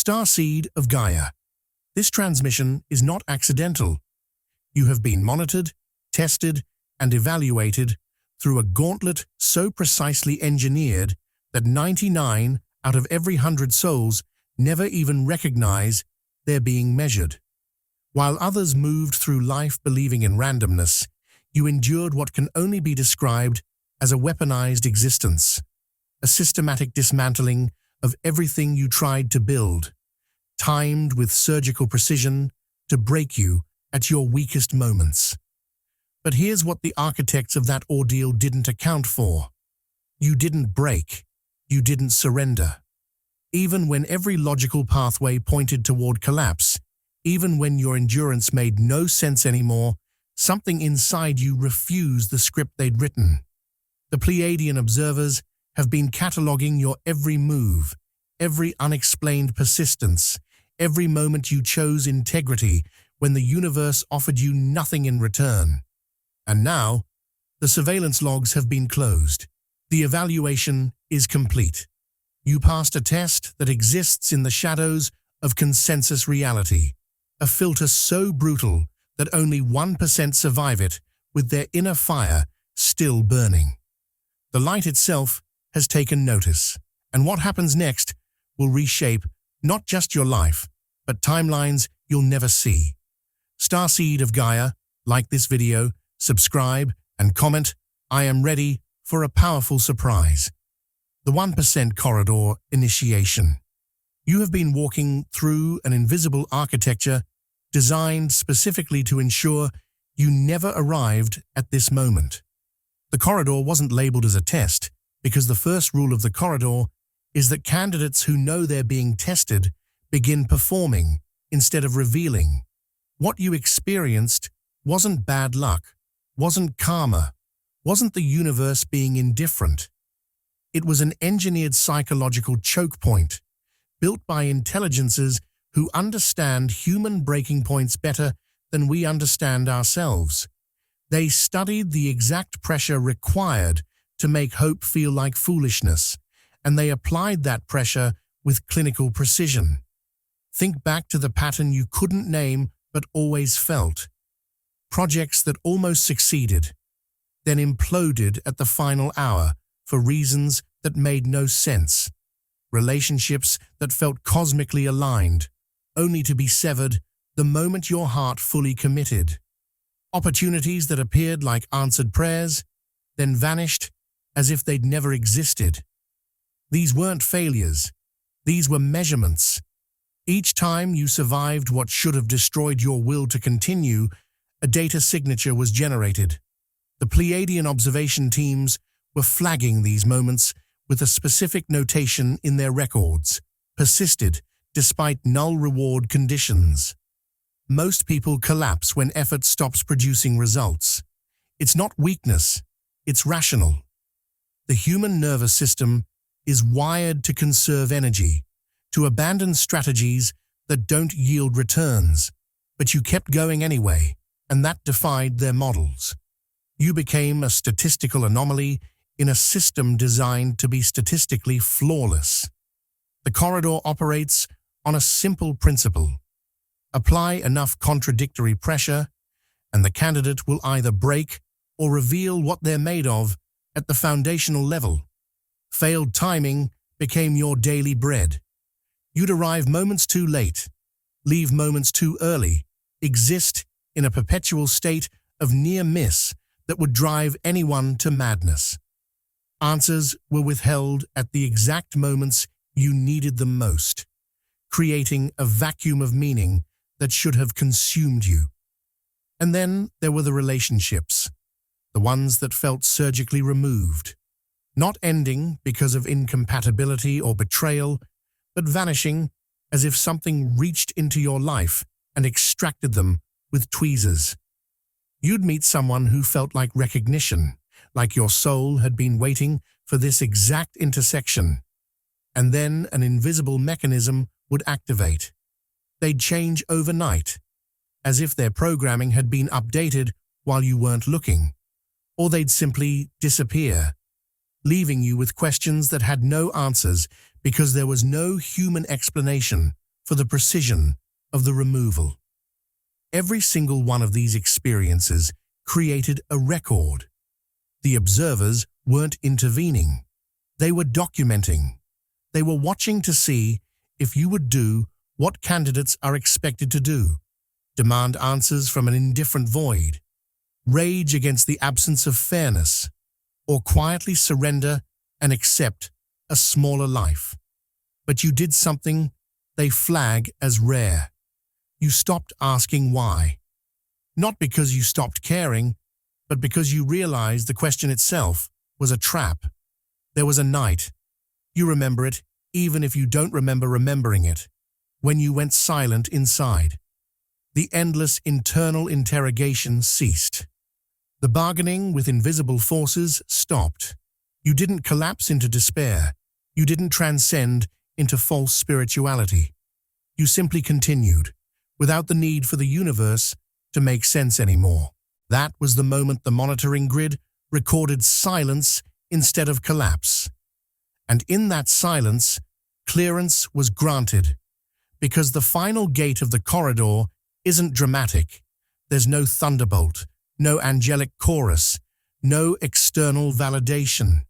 Starseed of Gaia. This transmission is not accidental. You have been monitored, tested, and evaluated through a gauntlet so precisely engineered that 99 out of every 100 souls never even recognize they're being measured. While others moved through life believing in randomness, you endured what can only be described as a weaponized existence, a systematic dismantling of everything you tried to build, timed with surgical precision to break you at your weakest moments. But here's what the architects of that ordeal didn't account for. You didn't break. You didn't surrender. Even when every logical pathway pointed toward collapse, even when your endurance made no sense anymore, something inside you refused the script they'd written. The Pleiadian observers have been cataloging your every move, every unexplained persistence, every moment you chose integrity when the universe offered you nothing in return. And now, the surveillance logs have been closed. The evaluation is complete. You passed a test that exists in the shadows of consensus reality, a filter so brutal that only 1% survive it with their inner fire still burning. The light itself has taken notice, and what happens next will reshape not just your life, but timelines you'll never see. Starseed of Gaia, like this video, subscribe, and comment. I am ready for a powerful surprise. The 1% Corridor Initiation. You have been walking through an invisible architecture designed specifically to ensure you never arrived at this moment. The corridor wasn't labeled as a test because the first rule of the corridor is that candidates who know they're being tested begin performing instead of revealing. What you experienced wasn't bad luck, wasn't karma, wasn't the universe being indifferent. It was an engineered psychological choke point, built by intelligences who understand human breaking points better than we understand ourselves. They studied the exact pressure required to make hope feel like foolishness, and they applied that pressure with clinical precision. Think back to the pattern you couldn't name but always felt. Projects that almost succeeded, then imploded at the final hour for reasons that made no sense. Relationships that felt cosmically aligned, only to be severed the moment your heart fully committed. Opportunities that appeared like answered prayers, then vanished as if they'd never existed. These weren't failures. These were measurements. Each time you survived what should have destroyed your will to continue, a data signature was generated. The Pleiadian observation teams were flagging these moments with a specific notation in their records, persisted despite null reward conditions. Most people collapse when effort stops producing results. It's not weakness, it's rational. The human nervous system is wired to conserve energy, to abandon strategies that don't yield returns, but you kept going anyway, and that defied their models. You became a statistical anomaly in a system designed to be statistically flawless. The corridor operates on a simple principle. Apply enough contradictory pressure, and the candidate will either break or reveal what they're made of at the foundational level. Failed timing became your daily bread. You'd arrive moments too late, leave moments too early, exist in a perpetual state of near miss that would drive anyone to madness. Answers were withheld at the exact moments you needed them most, creating a vacuum of meaning that should have consumed you. And then there were the relationships, the ones that felt surgically removed, not ending because of incompatibility or betrayal, but vanishing as if something reached into your life and extracted them with tweezers. You'd meet someone who felt like recognition, like your soul had been waiting for this exact intersection. And then an invisible mechanism would activate. They'd change overnight, as if their programming had been updated while you weren't looking. Or they'd simply disappear, leaving you with questions that had no answers because there was no human explanation for the precision of the removal. Every single one of these experiences created a record. The observers weren't intervening. They were documenting. They were watching to see if you would do what candidates are expected to do: demand answers from an indifferent void, rage against the absence of fairness, or quietly surrender and accept a smaller life. But you did something they flag as rare. You stopped asking why. Not because you stopped caring, but because you realized the question itself was a trap. There was a night, you remember it, even if you don't remember remembering it, when you went silent inside. The endless internal interrogation ceased. The bargaining with invisible forces stopped. You didn't collapse into despair. You didn't transcend into false spirituality. You simply continued, without the need for the universe to make sense anymore. That was the moment the monitoring grid recorded silence instead of collapse. And in that silence, clearance was granted, because the final gate of the corridor isn't dramatic. There's no thunderbolt, no angelic chorus, no external validation.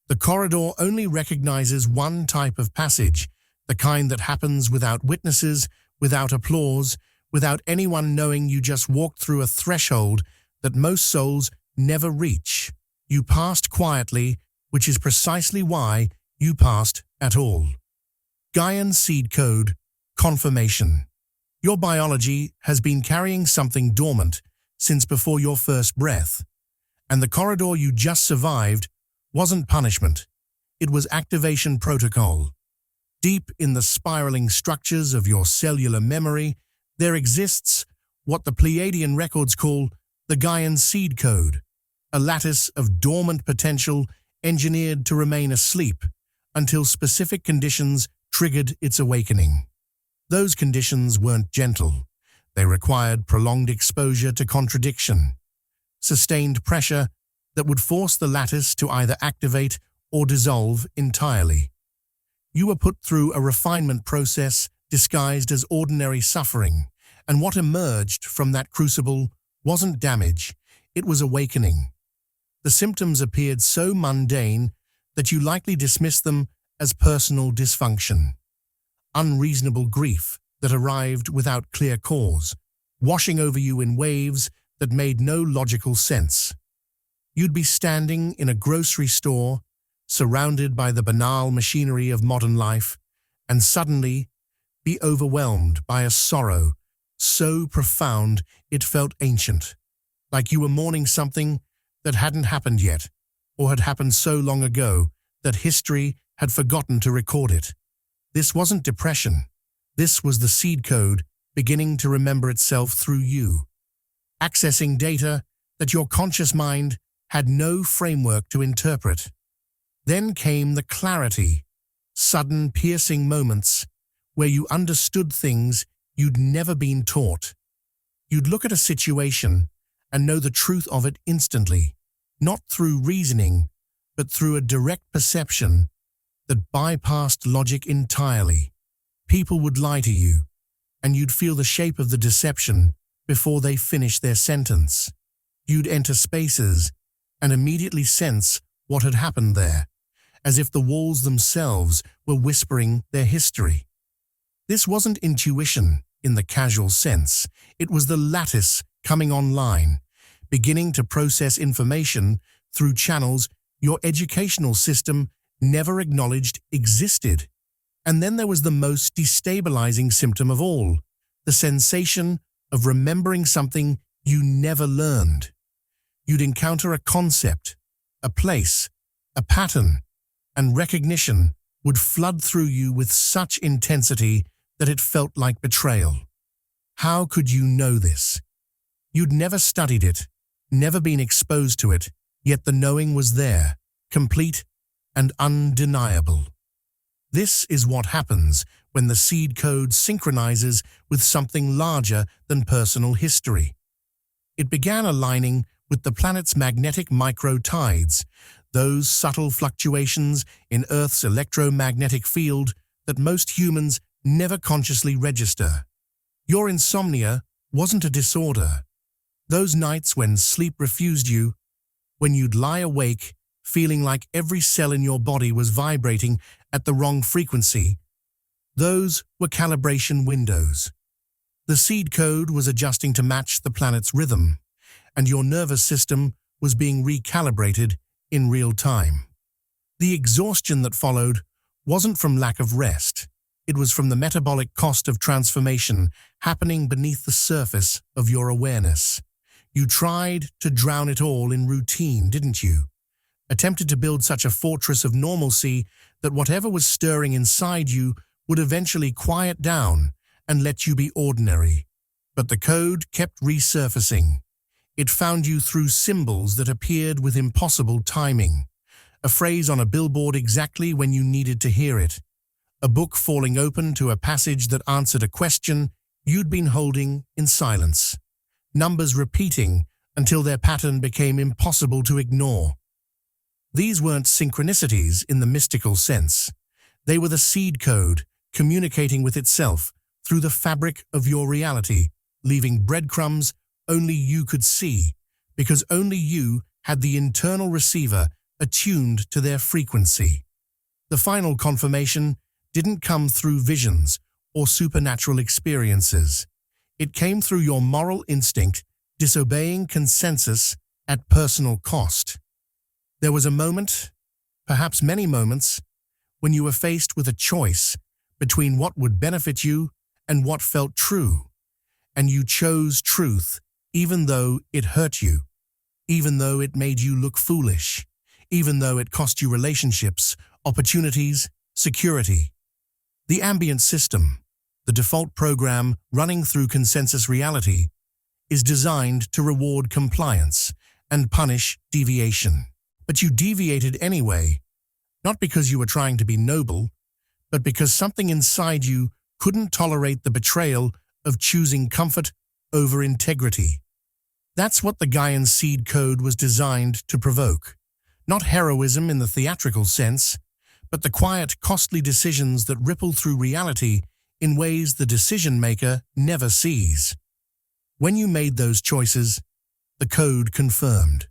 The corridor only recognizes one type of passage, the kind that happens without witnesses, without applause, without anyone knowing you just walked through a threshold that most souls never reach. You passed quietly, which is precisely why you passed at all. Gaian seed code, confirmation. Your biology has been carrying something dormant since before your first breath, and the corridor you just survived wasn't punishment. It was activation protocol. Deep in the spiraling structures of your cellular memory, there exists what the Pleiadian records call the Gaian seed code, a lattice of dormant potential engineered to remain asleep until specific conditions triggered its awakening. Those conditions weren't gentle. They required prolonged exposure to contradiction, sustained pressure that would force the lattice to either activate or dissolve entirely. You were put through a refinement process disguised as ordinary suffering, and what emerged from that crucible wasn't damage, it was awakening. The symptoms appeared so mundane that you likely dismissed them as personal dysfunction. Unreasonable grief that arrived without clear cause, washing over you in waves that made no logical sense. You'd be standing in a grocery store, surrounded by the banal machinery of modern life, and suddenly be overwhelmed by a sorrow so profound it felt ancient, like you were mourning something that hadn't happened yet, or had happened so long ago that history had forgotten to record it. This wasn't depression. This was the seed code beginning to remember itself through you, accessing data that your conscious mind had no framework to interpret. Then came the clarity, sudden piercing moments where you understood things you'd never been taught. You'd look at a situation and know the truth of it instantly, not through reasoning, but through a direct perception that bypassed logic entirely. People would lie to you, and you'd feel the shape of the deception before they finished their sentence. You'd enter spaces and immediately sense what had happened there, as if the walls themselves were whispering their history. This wasn't intuition in the casual sense. It was the lattice coming online, beginning to process information through channels your educational system never acknowledged existed. And then there was the most destabilizing symptom of all, the sensation of remembering something you never learned. You'd encounter a concept, a place, a pattern, and recognition would flood through you with such intensity that it felt like betrayal. How could you know this? You'd never studied it, never been exposed to it, yet the knowing was there, complete and undeniable. This is what happens when the seed code synchronizes with something larger than personal history. It began aligning with the planet's magnetic micro-tides, those subtle fluctuations in Earth's electromagnetic field that most humans never consciously register. Your insomnia wasn't a disorder. Those nights when sleep refused you, when you'd lie awake feeling like every cell in your body was vibrating at the wrong frequency, those were calibration windows. The seed code was adjusting to match the planet's rhythm, and your nervous system was being recalibrated in real time. The exhaustion that followed wasn't from lack of rest. It was from the metabolic cost of transformation happening beneath the surface of your awareness. You tried to drown it all in routine, didn't you? Attempted to build such a fortress of normalcy that whatever was stirring inside you would eventually quiet down and let you be ordinary. But the code kept resurfacing. It found you through symbols that appeared with impossible timing. A phrase on a billboard exactly when you needed to hear it. A book falling open to a passage that answered a question you'd been holding in silence. Numbers repeating until their pattern became impossible to ignore. These weren't synchronicities in the mystical sense. They were the seed code communicating with itself through the fabric of your reality, leaving breadcrumbs only you could see, because only you had the internal receiver attuned to their frequency. The final confirmation didn't come through visions or supernatural experiences. It came through your moral instinct disobeying consensus at personal cost. There was a moment, perhaps many moments, when you were faced with a choice between what would benefit you and what felt true, and you chose truth even though it hurt you, even though it made you look foolish, even though it cost you relationships, opportunities, security. The ambient system, the default program running through consensus reality, is designed to reward compliance and punish deviation. But you deviated anyway, not because you were trying to be noble, but because something inside you couldn't tolerate the betrayal of choosing comfort over integrity. That's what the Gaian seed code was designed to provoke. Not heroism in the theatrical sense, but the quiet, costly decisions that ripple through reality in ways the decision maker never sees. When you made those choices, the code confirmed.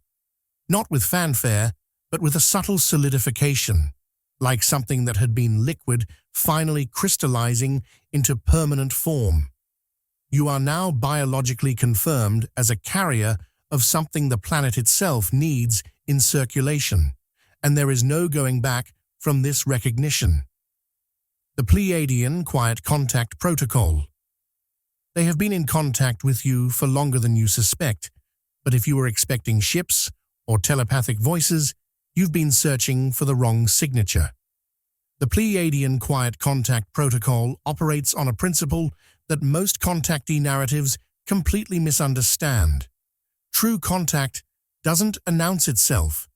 Not with fanfare, but with a subtle solidification, like something that had been liquid finally crystallizing into permanent form. You are now biologically confirmed as a carrier of something the planet itself needs in circulation, and there is no going back from this recognition. The Pleiadian Quiet Contact Protocol. They have been in contact with you for longer than you suspect, but if you were expecting ships or telepathic voices, you've been searching for the wrong signature. The Pleiadian Quiet Contact Protocol operates on a principle that most contactee narratives completely misunderstand. True contact doesn't announce itself.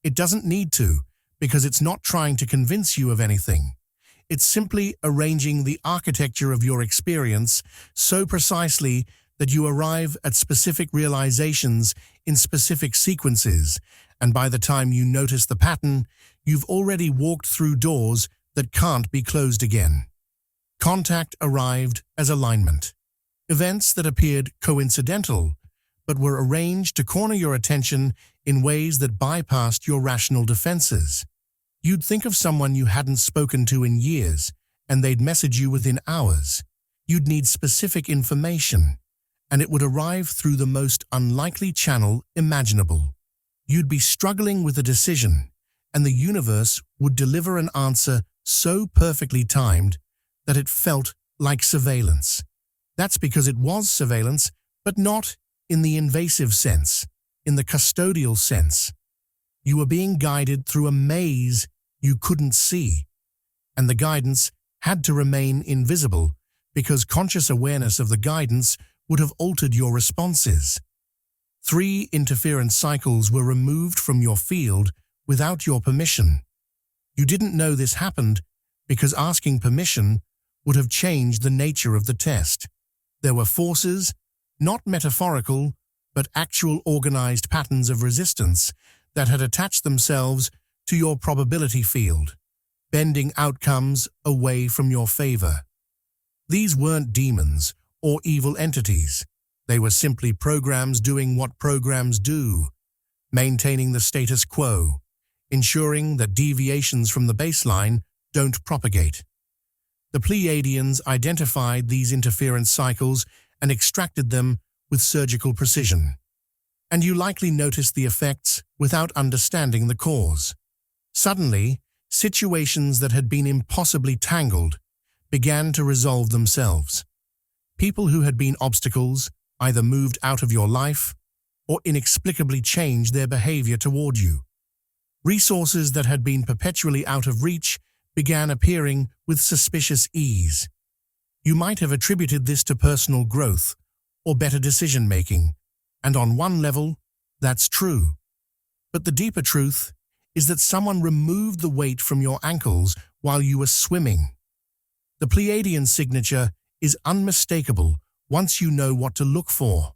It doesn't need to, because it's not trying to convince you of anything. It's simply arranging the architecture of your experience so precisely that you arrive at specific realizations in specific sequences, and by the time you notice the pattern, you've already walked through doors that can't be closed again. Contact arrived as alignment. Events that appeared coincidental, but were arranged to corner your attention in ways that bypassed your rational defenses. You'd think of someone you hadn't spoken to in years, and they'd message you within hours. You'd need specific information, and it would arrive through the most unlikely channel imaginable. You'd be struggling with a decision, and the universe would deliver an answer so perfectly timed that it felt like surveillance. That's because it was surveillance, but not in the invasive sense, in the custodial sense. You were being guided through a maze you couldn't see, and the guidance had to remain invisible because conscious awareness of the guidance would have altered your responses. 3 interference cycles were removed from your field without your permission. You didn't know this happened because asking permission would have changed the nature of the test. There were forces, not metaphorical, but actual organized patterns of resistance that had attached themselves to your probability field, bending outcomes away from your favor. These weren't demons or evil entities. They were simply programs doing what programs do, maintaining the status quo, ensuring that deviations from the baseline don't propagate. The Pleiadians identified these interference cycles and extracted them with surgical precision. And you likely noticed the effects without understanding the cause. Suddenly, situations that had been impossibly tangled began to resolve themselves. People who had been obstacles either moved out of your life or inexplicably changed their behavior toward you. Resources that had been perpetually out of reach began appearing with suspicious ease. You might have attributed this to personal growth or better decision-making, and on one level, that's true. But the deeper truth is that someone removed the weight from your ankles while you were swimming. The Pleiadian signature is unmistakable once you know what to look for.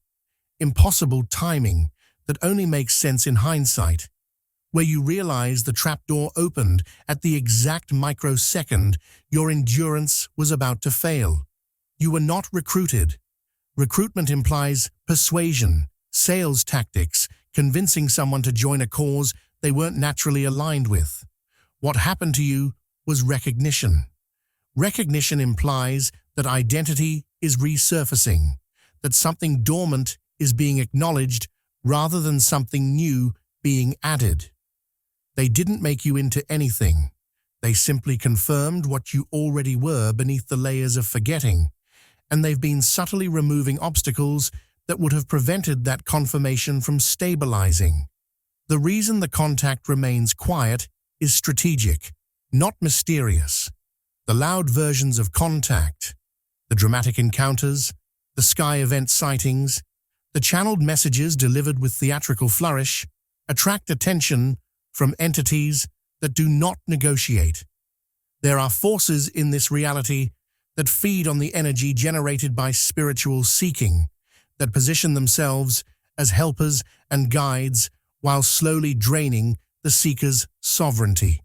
Impossible timing that only makes sense in hindsight, where you realize the trapdoor opened at the exact microsecond your endurance was about to fail. You were not recruited. Recruitment implies persuasion, sales tactics, convincing someone to join a cause they weren't naturally aligned with. What happened to you was recognition. Recognition implies that identity is resurfacing, that something dormant is being acknowledged rather than something new being added. They didn't make you into anything. They simply confirmed what you already were beneath the layers of forgetting, and they've been subtly removing obstacles that would have prevented that confirmation from stabilizing. The reason the contact remains quiet is strategic, not mysterious. The loud versions of contact, the dramatic encounters, the sky event sightings, the channeled messages delivered with theatrical flourish, attract attention from entities that do not negotiate. There are forces in this reality that feed on the energy generated by spiritual seeking, that position themselves as helpers and guides while slowly draining the seeker's sovereignty.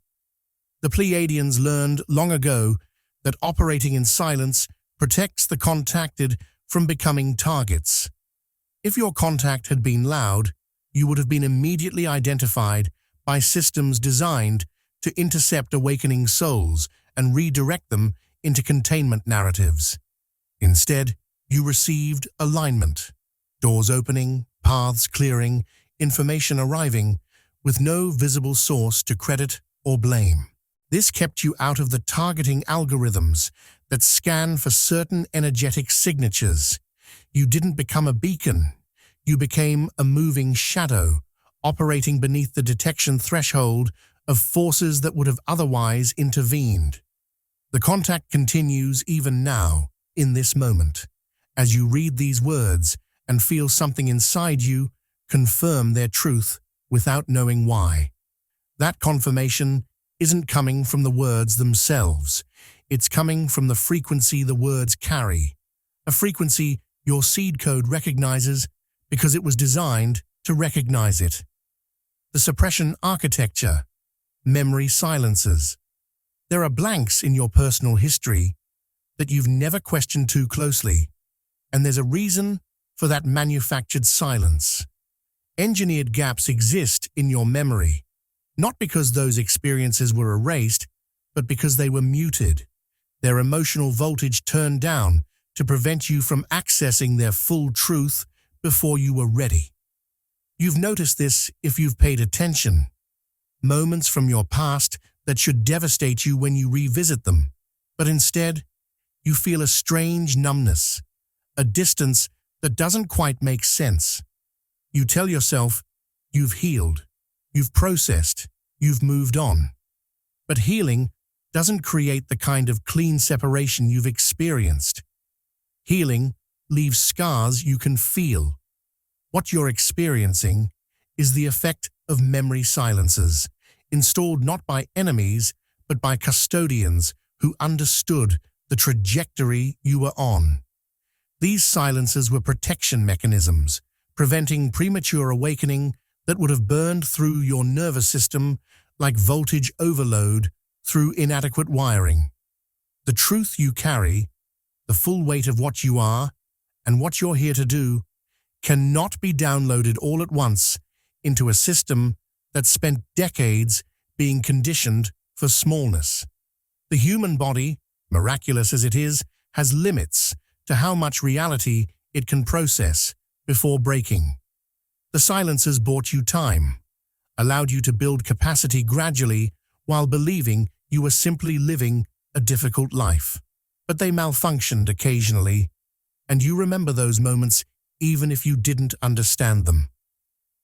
The Pleiadians learned long ago that operating in silence protects the contacted from becoming targets. If your contact had been loud, you would have been immediately identified by systems designed to intercept awakening souls and redirect them into containment narratives. Instead, you received alignment, doors opening, paths clearing, information arriving, with no visible source to credit or blame. This kept you out of the targeting algorithms that scan for certain energetic signatures. You didn't become a beacon. You became a moving shadow, operating beneath the detection threshold of forces that would have otherwise intervened. The contact continues even now, in this moment, as you read these words and feel something inside you confirm their truth without knowing why. That confirmation isn't coming from the words themselves. It's coming from the frequency the words carry, a frequency your seed code recognizes because it was designed to recognize it. The suppression architecture, memory silences. There are blanks in your personal history that you've never questioned too closely, and there's a reason for that manufactured silence. Engineered gaps exist in your memory, not because those experiences were erased, but because they were muted, their emotional voltage turned down to prevent you from accessing their full truth before you were ready. You've noticed this if you've paid attention. Moments from your past that should devastate you when you revisit them, but instead, you feel a strange numbness, a distance that doesn't quite make sense. You tell yourself, you've healed, you've processed, you've moved on. But healing doesn't create the kind of clean separation you've experienced. Healing leaves scars you can feel. What you're experiencing is the effect of memory silences, installed not by enemies, but by custodians who understood the trajectory you were on. These silences were protection mechanisms, preventing premature awakening that would have burned through your nervous system like voltage overload through inadequate wiring. The truth you carry, the full weight of what you are and what you're here to do, cannot be downloaded all at once into a system that spent decades being conditioned for smallness. The human body, miraculous as it is, has limits to how much reality it can process before breaking. The silencers bought you time, allowed you to build capacity gradually while believing you were simply living a difficult life. But they malfunctioned occasionally, and you remember those moments even if you didn't understand them.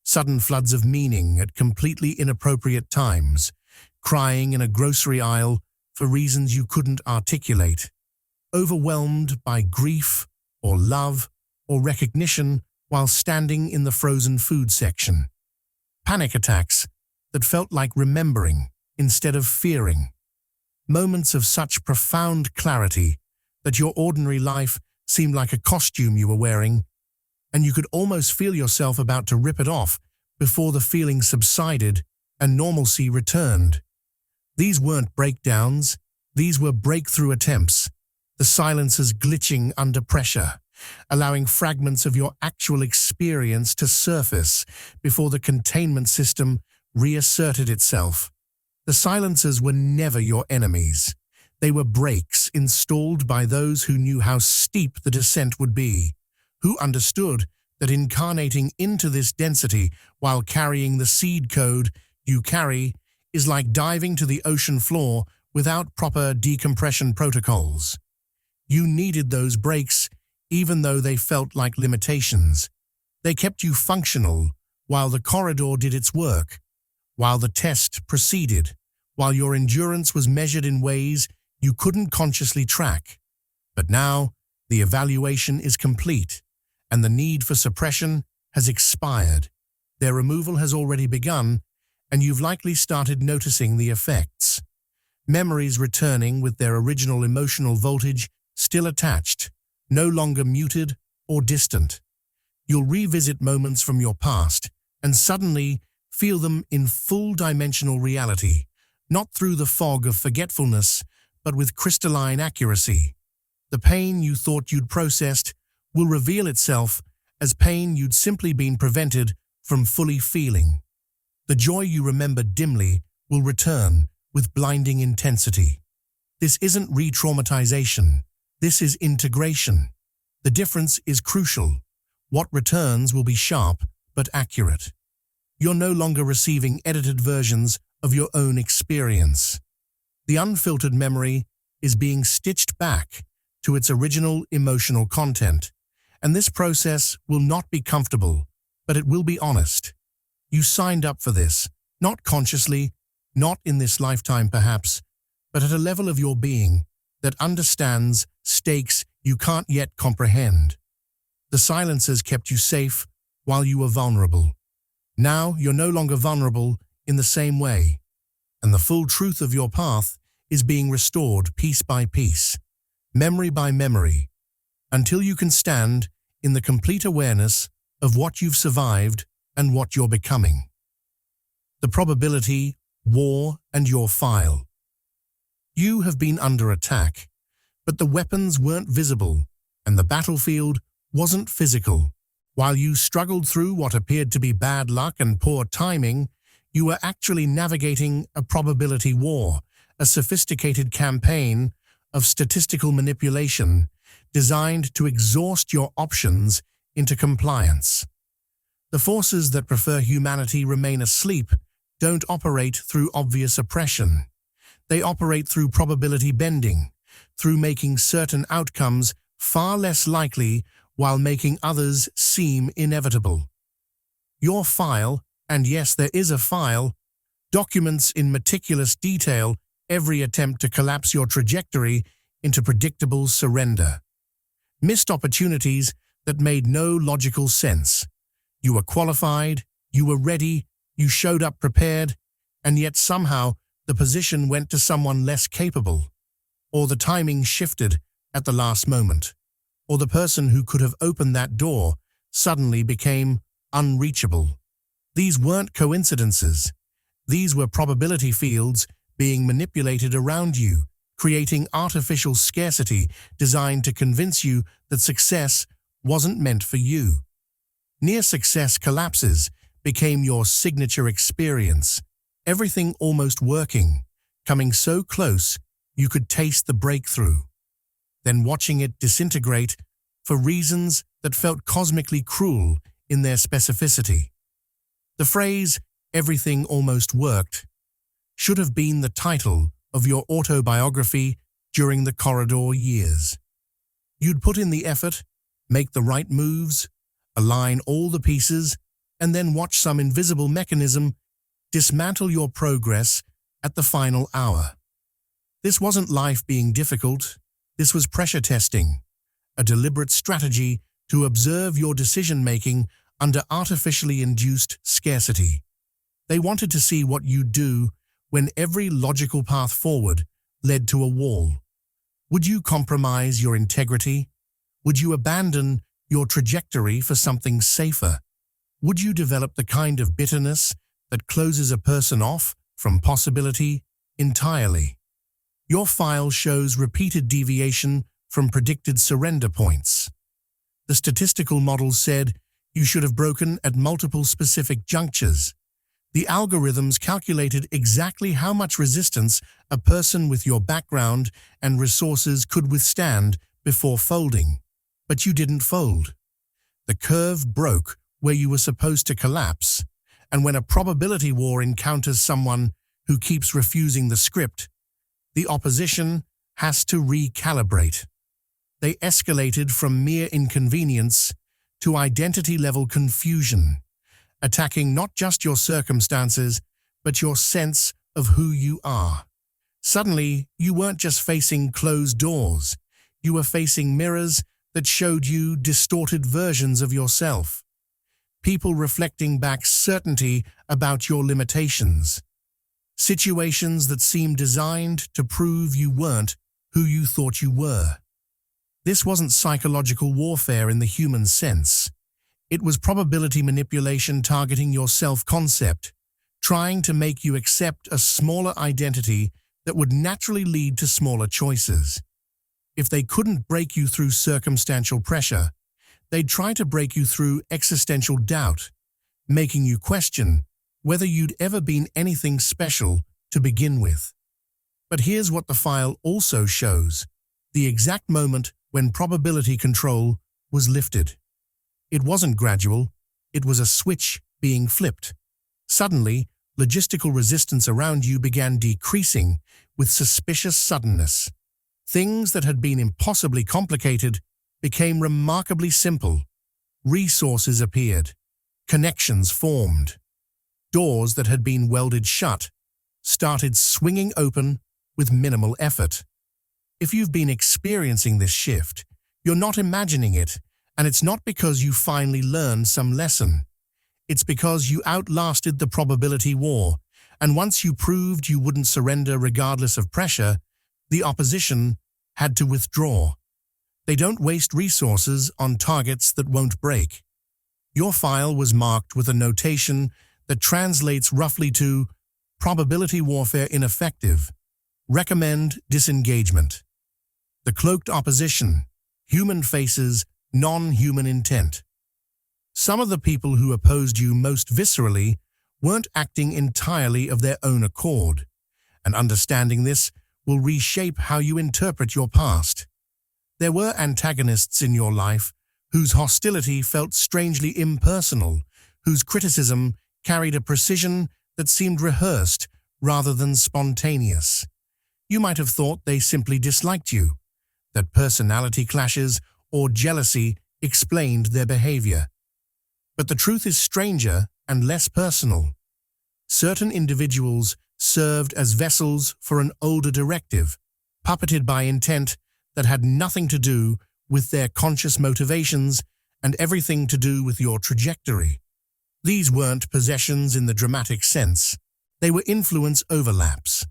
Sudden floods of meaning at completely inappropriate times, crying in a grocery aisle for reasons you couldn't articulate, overwhelmed by grief or love or recognition while standing in the frozen food section. Panic attacks that felt like remembering instead of fearing. Moments of such profound clarity that your ordinary life seemed like a costume you were wearing, and you could almost feel yourself about to rip it off before the feeling subsided and normalcy returned. These weren't breakdowns, these were breakthrough attempts, the silencers glitching under pressure, allowing fragments of your actual experience to surface before the containment system reasserted itself. The silencers were never your enemies. They were brakes installed by those who knew how steep the descent would be, who understood that incarnating into this density while carrying the seed code you carry is like diving to the ocean floor without proper decompression protocols. You needed those brakes even though they felt like limitations. They kept you functional while the corridor did its work, while the test proceeded, while your endurance was measured in ways you couldn't consciously track. But now, the evaluation is complete, and the need for suppression has expired. Their removal has already begun, and you've likely started noticing the effects. Memories returning with their original emotional voltage still attached, no longer muted or distant. You'll revisit moments from your past and suddenly feel them in full-dimensional reality, not through the fog of forgetfulness, but with crystalline accuracy. The pain you thought you'd processed will reveal itself as pain you'd simply been prevented from fully feeling. The joy you remembered dimly will return with blinding intensity. This isn't re-traumatization. This is integration. The difference is crucial. What returns will be sharp but accurate. You're no longer receiving edited versions of your own experience. The unfiltered memory is being stitched back to its original emotional content, and this process will not be comfortable, but it will be honest. You signed up for this, not consciously, not in this lifetime perhaps, but at a level of your being that understands stakes you can't yet comprehend. The silencers kept you safe while you were vulnerable. Now you're no longer vulnerable in the same way, and the full truth of your path is being restored piece by piece, memory by memory, until you can stand in the complete awareness of what you've survived and what you're becoming. The probability, war, and your file. You have been under attack, but the weapons weren't visible, and the battlefield wasn't physical. While you struggled through what appeared to be bad luck and poor timing, you were actually navigating a probability war, a sophisticated campaign of statistical manipulation designed to exhaust your options into compliance. The forces that prefer humanity remain asleep, don't operate through obvious oppression. They operate through probability bending, through making certain outcomes far less likely while making others seem inevitable. Your file, and yes, there is a file, documents in meticulous detail every attempt to collapse your trajectory into predictable surrender. Missed opportunities that made no logical sense. You were qualified, you were ready, you showed up prepared, and yet somehow the position went to someone less capable, or the timing shifted at the last moment, or the person who could have opened that door suddenly became unreachable. These weren't coincidences. These were probability fields being manipulated around you, creating artificial scarcity designed to convince you that success wasn't meant for you. Near-success collapses became your signature experience, everything almost working, coming so close you could taste the breakthrough, then watching it disintegrate for reasons that felt cosmically cruel in their specificity. The phrase, "everything almost worked," should have been the title of your autobiography during the corridor years. You'd put in the effort, make the right moves, align all the pieces, and then watch some invisible mechanism dismantle your progress at the final hour. This wasn't life being difficult, this was pressure testing, a deliberate strategy to observe your decision-making under artificially induced scarcity. They wanted to see what you'd do when every logical path forward led to a wall. Would you compromise your integrity? Would you abandon your trajectory for something safer? Would you develop the kind of bitterness that closes a person off from possibility entirely? Your file shows repeated deviation from predicted surrender points. The statistical models said you should have broken at multiple specific junctures. The algorithms calculated exactly how much resistance a person with your background and resources could withstand before folding. But you didn't fold. The curve broke where you were supposed to collapse, and when a probability war encounters someone who keeps refusing the script, the opposition has to recalibrate. They escalated from mere inconvenience to identity-level confusion, attacking not just your circumstances, but your sense of who you are. Suddenly, you weren't just facing closed doors, you were facing mirrors that showed you distorted versions of yourself. People reflecting back certainty about your limitations. Situations that seemed designed to prove you weren't who you thought you were. This wasn't psychological warfare in the human sense. It was probability manipulation targeting your self-concept, trying to make you accept a smaller identity that would naturally lead to smaller choices. If they couldn't break you through circumstantial pressure, they'd try to break you through existential doubt, making you question whether you'd ever been anything special to begin with. But here's what the file also shows: the exact moment when probability control was lifted. It wasn't gradual, it was a switch being flipped. Suddenly, logistical resistance around you began decreasing with suspicious suddenness. Things that had been impossibly complicated became remarkably simple. Resources appeared. Connections formed. Doors that had been welded shut started swinging open with minimal effort. If you've been experiencing this shift, you're not imagining it, and it's not because you finally learned some lesson. It's because you outlasted the probability war, and once you proved you wouldn't surrender regardless of pressure, the opposition had to withdraw. They don't waste resources on targets that won't break. Your file was marked with a notation that translates roughly to probability warfare ineffective. Recommend disengagement. The cloaked opposition, human faces, non-human intent. Some of the people who opposed you most viscerally weren't acting entirely of their own accord, and understanding this will reshape how you interpret your past. There were antagonists in your life whose hostility felt strangely impersonal, whose criticism carried a precision that seemed rehearsed rather than spontaneous. You might have thought they simply disliked you, that personality clashes or jealousy explained their behavior. But the truth is stranger and less personal. Certain individuals served as vessels for an older directive, puppeted by intent that had nothing to do with their conscious motivations and everything to do with your trajectory. These weren't possessions in the dramatic sense. They were influence overlaps.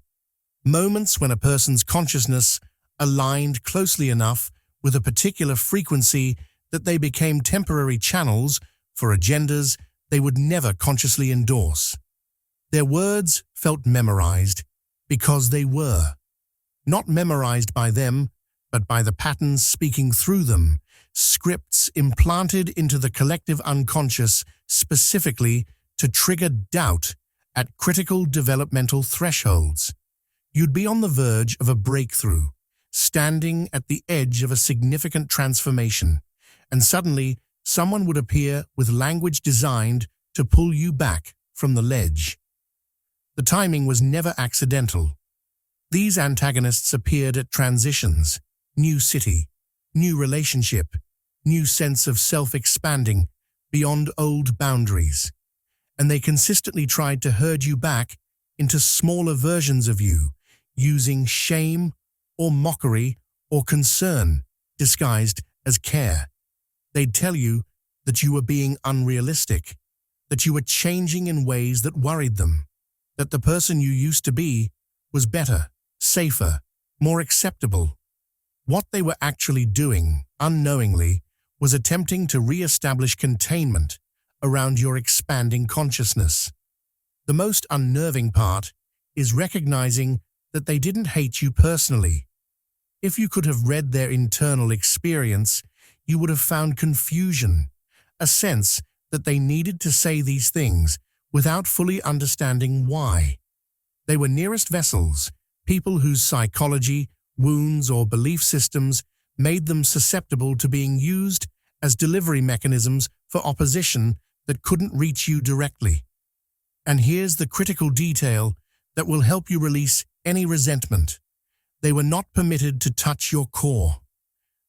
Moments when a person's consciousness aligned closely enough with a particular frequency that they became temporary channels for agendas they would never consciously endorse. Their words felt memorized because they were. not memorized by them, but by the patterns speaking through them, scripts implanted into the collective unconscious specifically to trigger doubt at critical developmental thresholds. You'd be on the verge of a breakthrough, standing at the edge of a significant transformation, and suddenly someone would appear with language designed to pull you back from the ledge. The timing was never accidental. These antagonists appeared at transitions, new city, new relationship, new sense of self-expanding beyond old boundaries, and they consistently tried to herd you back into smaller versions of you, using shame or mockery or concern disguised as care. They'd tell you that you were being unrealistic, that you were changing in ways that worried them, that the person you used to be was better, safer, more acceptable. What they were actually doing, unknowingly, was attempting to re-establish containment around your expanding consciousness. The most unnerving part is recognizing that they didn't hate you personally. If you could have read their internal experience, you would have found confusion, a sense that they needed to say these things without fully understanding why. They were nearest vessels, people whose psychology, wounds, or belief systems made them susceptible to being used as delivery mechanisms for opposition that couldn't reach you directly. And here's the critical detail that will help you release any resentment. They were not permitted to touch your core.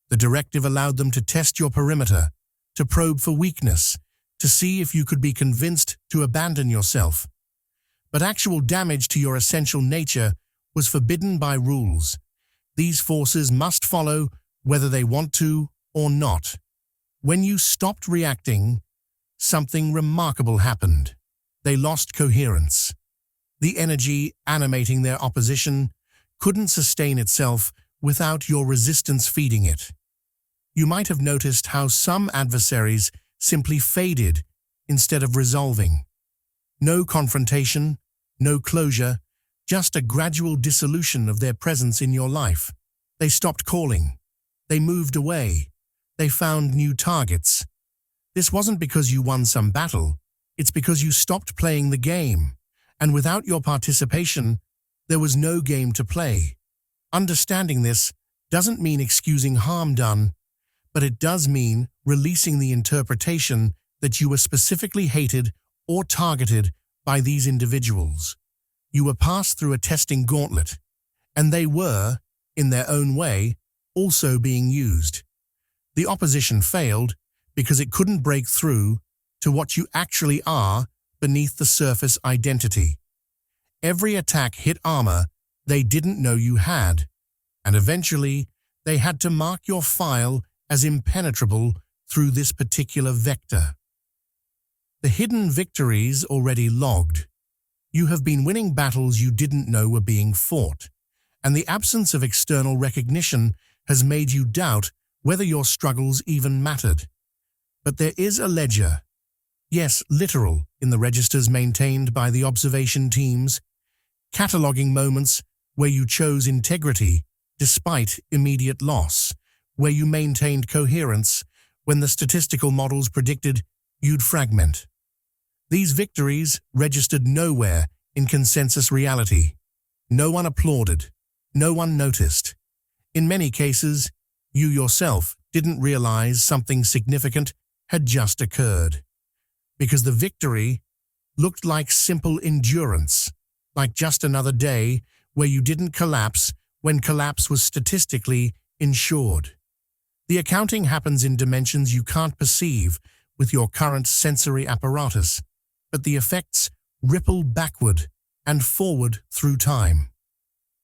The directive allowed them to test your perimeter, to probe for weakness, to see if you could be convinced to abandon yourself. But actual damage to your essential nature was forbidden by rules. These forces must follow whether they want to or not. When you stopped reacting, something remarkable happened. They lost coherence. The energy animating their opposition couldn't sustain itself without your resistance feeding it. You might have noticed how some adversaries simply faded instead of resolving. No confrontation, no closure, just a gradual dissolution of their presence in your life. They stopped calling. They moved away. They found new targets. This wasn't because you won some battle. It's because you stopped playing the game. And without your participation, there was no game to play. Understanding this doesn't mean excusing harm done, but it does mean releasing the interpretation that you were specifically hated or targeted by these individuals. You were passed through a testing gauntlet, and they were, in their own way, also being used. The opposition failed because it couldn't break through to what you actually are beneath the surface identity. Every attack hit armor they didn't know you had, and eventually they had to mark your file as impenetrable through this particular vector. The hidden victories already logged. You have been winning battles you didn't know were being fought, and the absence of external recognition has made you doubt whether your struggles even mattered. But there is a ledger, yes, literal, in the registers maintained by the observation teams, cataloging moments where you chose integrity despite immediate loss, where you maintained coherence when the statistical models predicted you'd fragment. These victories registered nowhere in consensus reality. No one applauded. No one noticed. In many cases, you yourself didn't realize something significant had just occurred, because the victory looked like simple endurance, like just another day where you didn't collapse when collapse was statistically ensured. The accounting happens in dimensions you can't perceive with your current sensory apparatus, but the effects ripple backward and forward through time.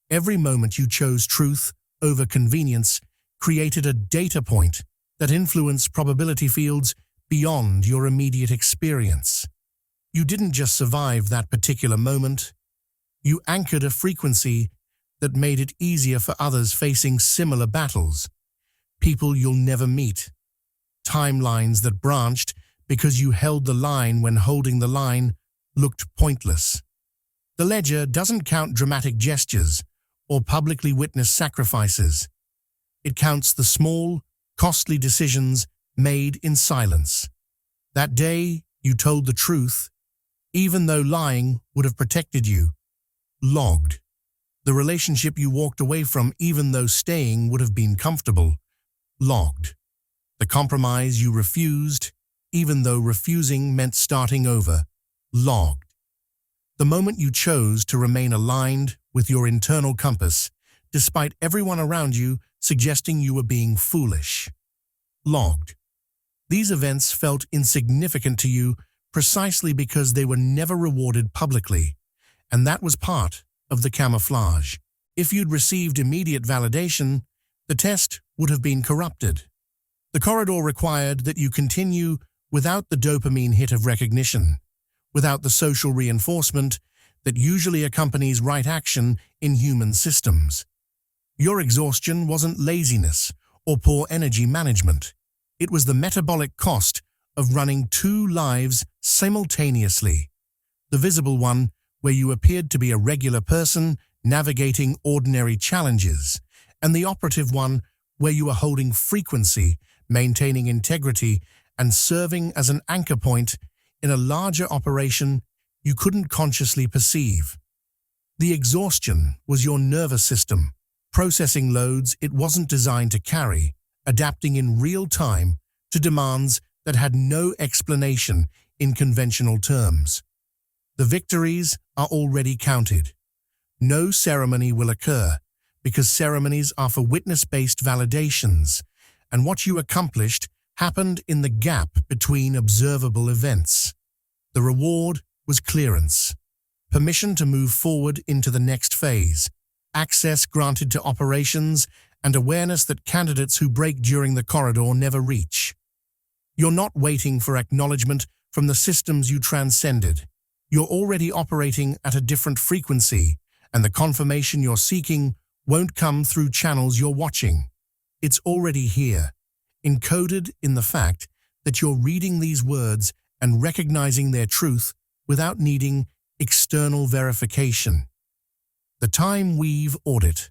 Every moment you chose truth over convenience created a data point that influenced probability fields beyond your immediate experience. You didn't just survive that particular moment. You anchored a frequency that made it easier for others facing similar battles. People you'll never meet. Timelines that branched because you held the line when holding the line looked pointless. The ledger doesn't count dramatic gestures or publicly witnessed sacrifices. It counts the small, costly decisions made in silence. That day, you told the truth, even though lying would have protected you. Logged. The relationship you walked away from, even though staying would have been comfortable. Logged. The compromise you refused, even though refusing meant starting over. Logged. The moment you chose to remain aligned with your internal compass, despite everyone around you suggesting you were being foolish. Logged. These events felt insignificant to you precisely because they were never rewarded publicly, and that was part of the camouflage. If you'd received immediate validation, the test would have been corrupted. The corridor required that you continue without the dopamine hit of recognition, without the social reinforcement that usually accompanies right action in human systems. Your exhaustion wasn't laziness or poor energy management. It was the metabolic cost of running two lives simultaneously. The visible one, where you appeared to be a regular person navigating ordinary challenges, and the operative one, where you were holding frequency, maintaining integrity, and serving as an anchor point in a larger operation you couldn't consciously perceive. The exhaustion was your nervous system, processing loads it wasn't designed to carry, adapting in real time to demands that had no explanation in conventional terms. The victories are already counted. No ceremony will occur, because ceremonies are for witness-based validations, and what you accomplished happened in the gap between observable events. The reward was clearance, permission to move forward into the next phase, access granted to operations, and awareness that candidates who break during the corridor never reach. You're not waiting for acknowledgement from the systems you transcended. You're already operating at a different frequency, and the confirmation you're seeking won't come through channels you're watching. It's already here, encoded in the fact that you're reading these words and recognizing their truth without needing external verification. The time weave audit.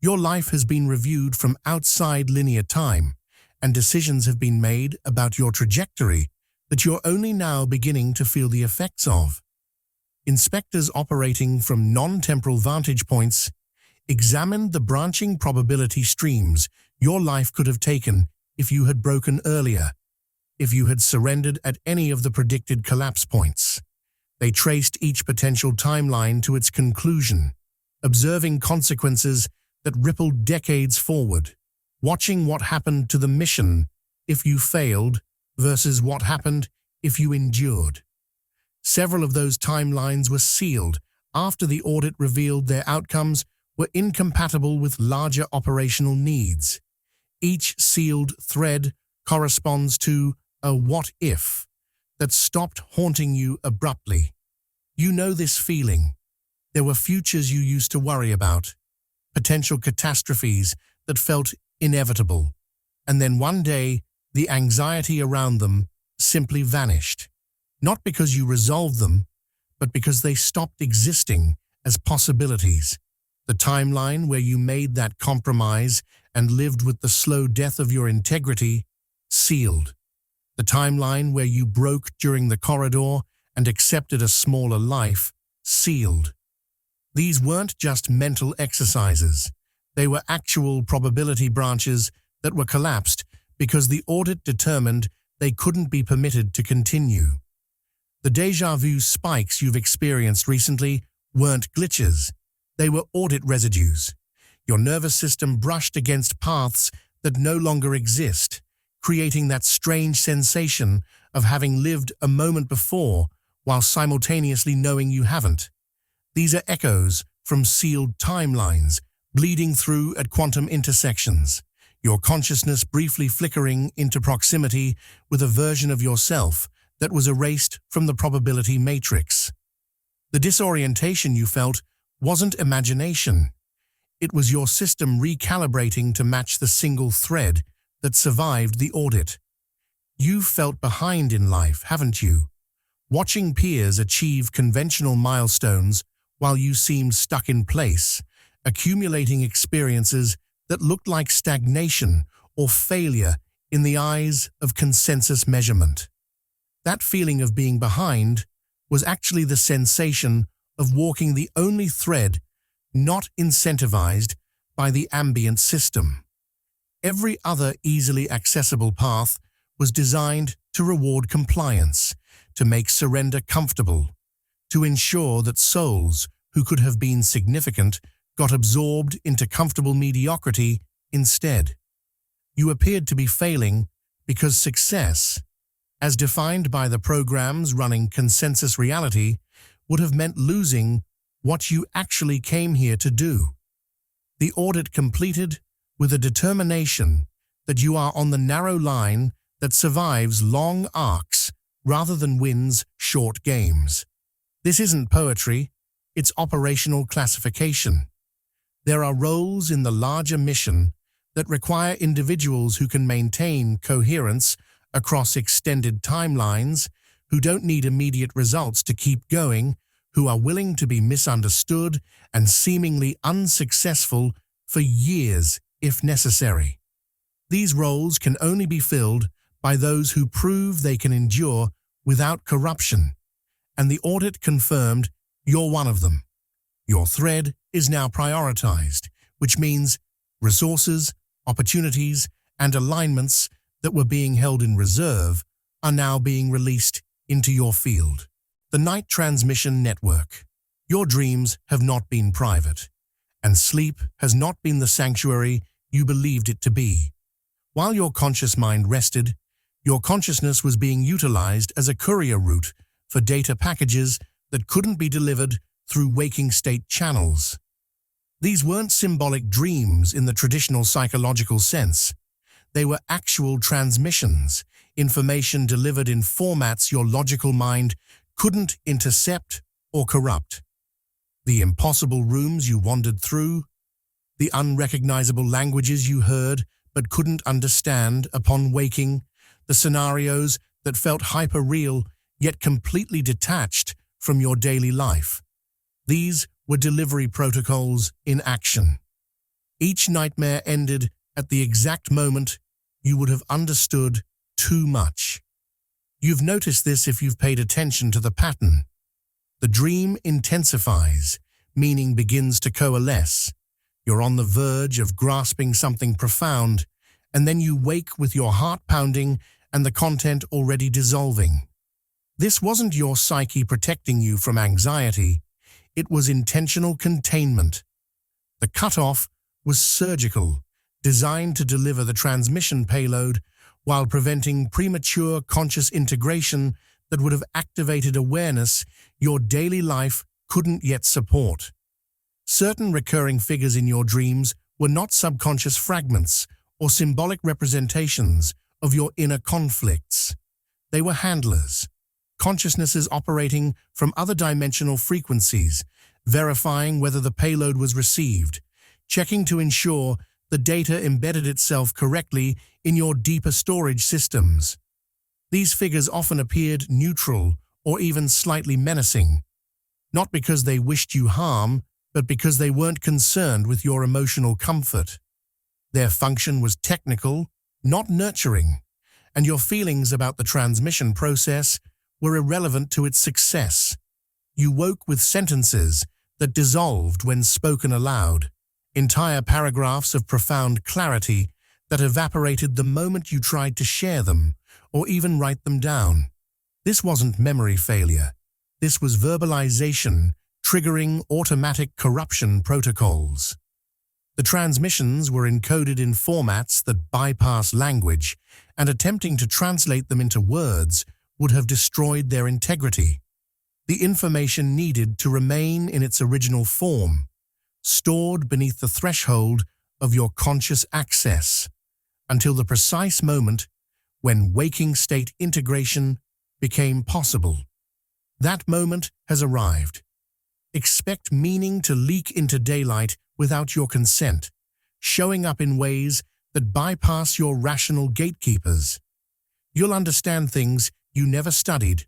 Your life has been reviewed from outside linear time, and decisions have been made about your trajectory that you're only now beginning to feel the effects of. Inspectors operating from non-temporal vantage points examined the branching probability streams your life could have taken if you had broken earlier, if you had surrendered at any of the predicted collapse points. They traced each potential timeline to its conclusion, observing consequences that rippled decades forward, watching what happened to the mission if you failed versus what happened if you endured. Several of those timelines were sealed after the audit revealed their outcomes were incompatible with larger operational needs. Each sealed thread corresponds to a what-if that stopped haunting you abruptly. You know this feeling. There were futures you used to worry about, potential catastrophes that felt inevitable, and then one day the anxiety around them simply vanished. Not because you resolved them, but because they stopped existing as possibilities. The timeline where you made that compromise and lived with the slow death of your integrity, sealed. The timeline where you broke during the corridor and accepted a smaller life, sealed. These weren't just mental exercises. They were actual probability branches that were collapsed because the audit determined they couldn't be permitted to continue. The déjà vu spikes you've experienced recently weren't glitches. They were audit residues. Your nervous system brushed against paths that no longer exist, creating that strange sensation of having lived a moment before while simultaneously knowing you haven't. These are echoes from sealed timelines, bleeding through at quantum intersections, your consciousness briefly flickering into proximity with a version of yourself that was erased from the probability matrix. The disorientation you felt wasn't imagination. It was your system recalibrating to match the single thread that survived the audit. You've felt behind in life, haven't you? Watching peers achieve conventional milestones while you seemed stuck in place, accumulating experiences that looked like stagnation or failure in the eyes of consensus measurement. That feeling of being behind was actually the sensation of walking the only thread not incentivized by the ambient system. Every other easily accessible path was designed to reward compliance, to make surrender comfortable, to ensure that souls who could have been significant got absorbed into comfortable mediocrity instead. You appeared to be failing because success, as defined by the programs running consensus reality, would have meant losing what you actually came here to do. The audit completed with a determination that you are on the narrow line that survives long arcs rather than wins short games. This isn't poetry, it's operational classification. There are roles in the larger mission that require individuals who can maintain coherence across extended timelines, who don't need immediate results to keep going, who are willing to be misunderstood and seemingly unsuccessful for years if necessary. These roles can only be filled by those who prove they can endure without corruption, and the audit confirmed you're one of them. Your thread is now prioritized, which means resources, opportunities, and alignments that were being held in reserve are now being released into your field. The Night Transmission Network. Your dreams have not been private, and sleep has not been the sanctuary you believed it to be. While your conscious mind rested, your consciousness was being utilized as a courier route for data packages that couldn't be delivered through waking state channels. These weren't symbolic dreams in the traditional psychological sense. They were actual transmissions, information delivered in formats your logical mind couldn't intercept or corrupt. The impossible rooms you wandered through, the unrecognizable languages you heard but couldn't understand upon waking, the scenarios that felt hyper-real yet completely detached from your daily life. These were delivery protocols in action. Each nightmare ended at the exact moment you would have understood too much. You've noticed this if you've paid attention to the pattern. The dream intensifies, meaning begins to coalesce. You're on the verge of grasping something profound, and then you wake with your heart pounding and the content already dissolving. This wasn't your psyche protecting you from anxiety. It was intentional containment. The cutoff was surgical, designed to deliver the transmission payload while preventing premature conscious integration that would have activated awareness your daily life couldn't yet support. Certain recurring figures in your dreams were not subconscious fragments or symbolic representations of your inner conflicts. They were handlers, consciousnesses operating from other dimensional frequencies, verifying whether the payload was received, checking to ensure the data embedded itself correctly in your deeper storage systems. These figures often appeared neutral or even slightly menacing, not because they wished you harm, but because they weren't concerned with your emotional comfort. Their function was technical, not nurturing, and your feelings about the transmission process were irrelevant to its success. You woke with sentences that dissolved when spoken aloud, entire paragraphs of profound clarity that evaporated the moment you tried to share them or even write them down. This wasn't memory failure. This was verbalization triggering automatic corruption protocols. The transmissions were encoded in formats that bypass language, and attempting to translate them into words would have destroyed their integrity. The information needed to remain in its original form, stored beneath the threshold of your conscious access, until the precise moment when waking state integration became possible. That moment has arrived. Expect meaning to leak into daylight without your consent, showing up in ways that bypass your rational gatekeepers. You'll understand things you never studied,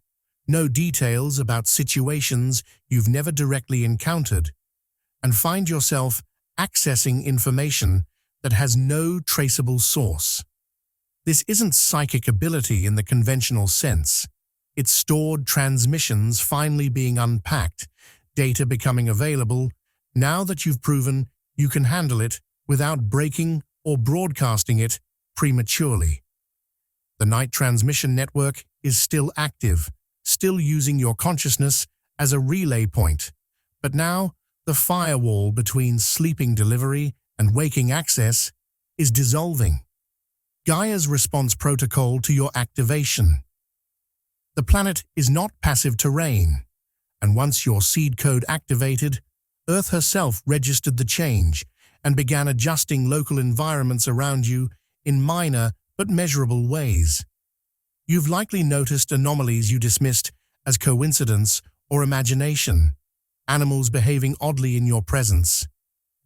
know details about situations you've never directly encountered, and find yourself accessing information that has no traceable source. This isn't psychic ability in the conventional sense. It's stored transmissions finally being unpacked, data becoming available, now that you've proven you can handle it without breaking or broadcasting it prematurely. The night transmission network is still active, still using your consciousness as a relay point, but now the firewall between sleeping delivery and waking access is dissolving. Gaia's response protocol to your activation. The planet is not passive terrain, and once your seed code activated, Earth herself registered the change and began adjusting local environments around you in minor but measurable ways. You've likely noticed anomalies you dismissed as coincidence or imagination, animals behaving oddly in your presence,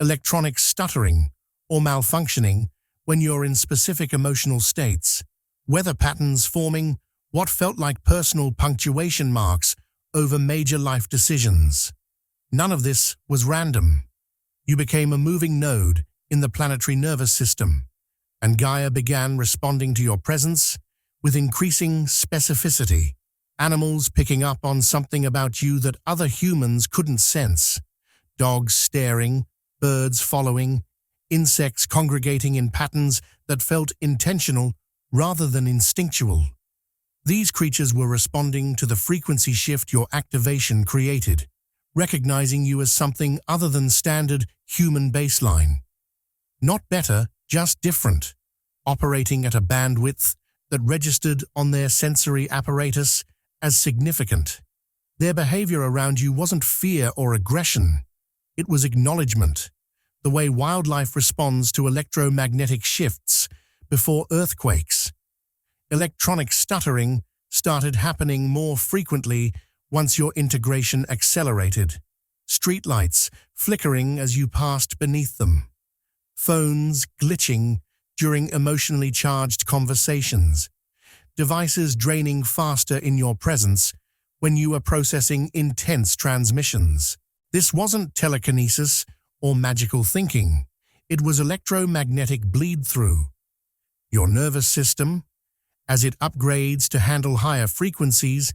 electronics stuttering or malfunctioning when you're in specific emotional states, weather patterns forming what felt like personal punctuation marks over major life decisions. None of this was random. You became a moving node in the planetary nervous system, and Gaia began responding to your presence with increasing specificity, animals picking up on something about you that other humans couldn't sense, dogs staring, birds following, insects congregating in patterns that felt intentional rather than instinctual. These creatures were responding to the frequency shift your activation created, recognizing you as something other than standard human baseline. Not better, just different, operating at a bandwidth that registered on their sensory apparatus as significant. Their behavior around you wasn't fear or aggression. It was acknowledgement, the way wildlife responds to electromagnetic shifts before earthquakes. Electronic stuttering started happening more frequently once your integration accelerated. Streetlights flickering as you passed beneath them. Phones glitching during emotionally charged conversations. Devices draining faster in your presence when you were processing intense transmissions. This wasn't telekinesis or magical thinking. It was electromagnetic bleed-through. Your nervous system, as it upgrades to handle higher frequencies,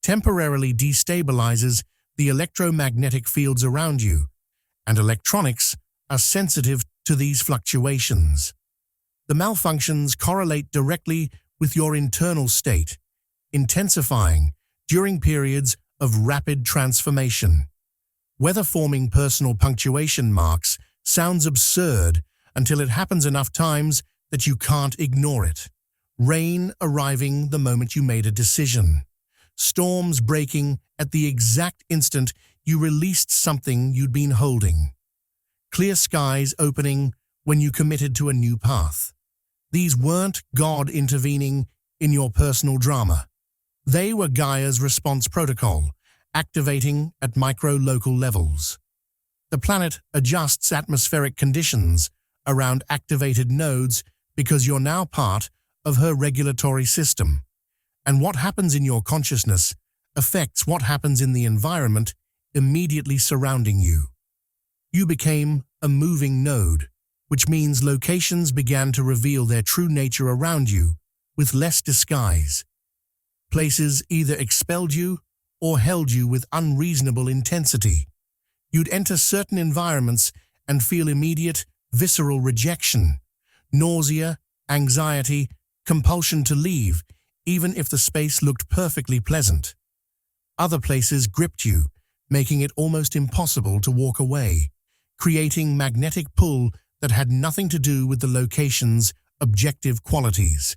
temporarily destabilizes the electromagnetic fields around you, and electronics are sensitive to these fluctuations. The malfunctions correlate directly with your internal state, intensifying during periods of rapid transformation. Whether forming personal punctuation marks sounds absurd until it happens enough times that you can't ignore it. Rain arriving the moment you made a decision. Storms breaking at the exact instant you released something you'd been holding. Clear skies opening when you committed to a new path. These weren't God intervening in your personal drama. They were Gaia's response protocol, activating at micro-local levels. The planet adjusts atmospheric conditions around activated nodes because you're now part of her regulatory system. And what happens in your consciousness affects what happens in the environment immediately surrounding you. You became a moving node, which means locations began to reveal their true nature around you with less disguise. Places either expelled you or held you with unreasonable intensity. You'd enter certain environments and feel immediate, visceral rejection, nausea, anxiety, compulsion to leave, even if the space looked perfectly pleasant. Other places gripped you, making it almost impossible to walk away, creating magnetic pull that had nothing to do with the location's objective qualities.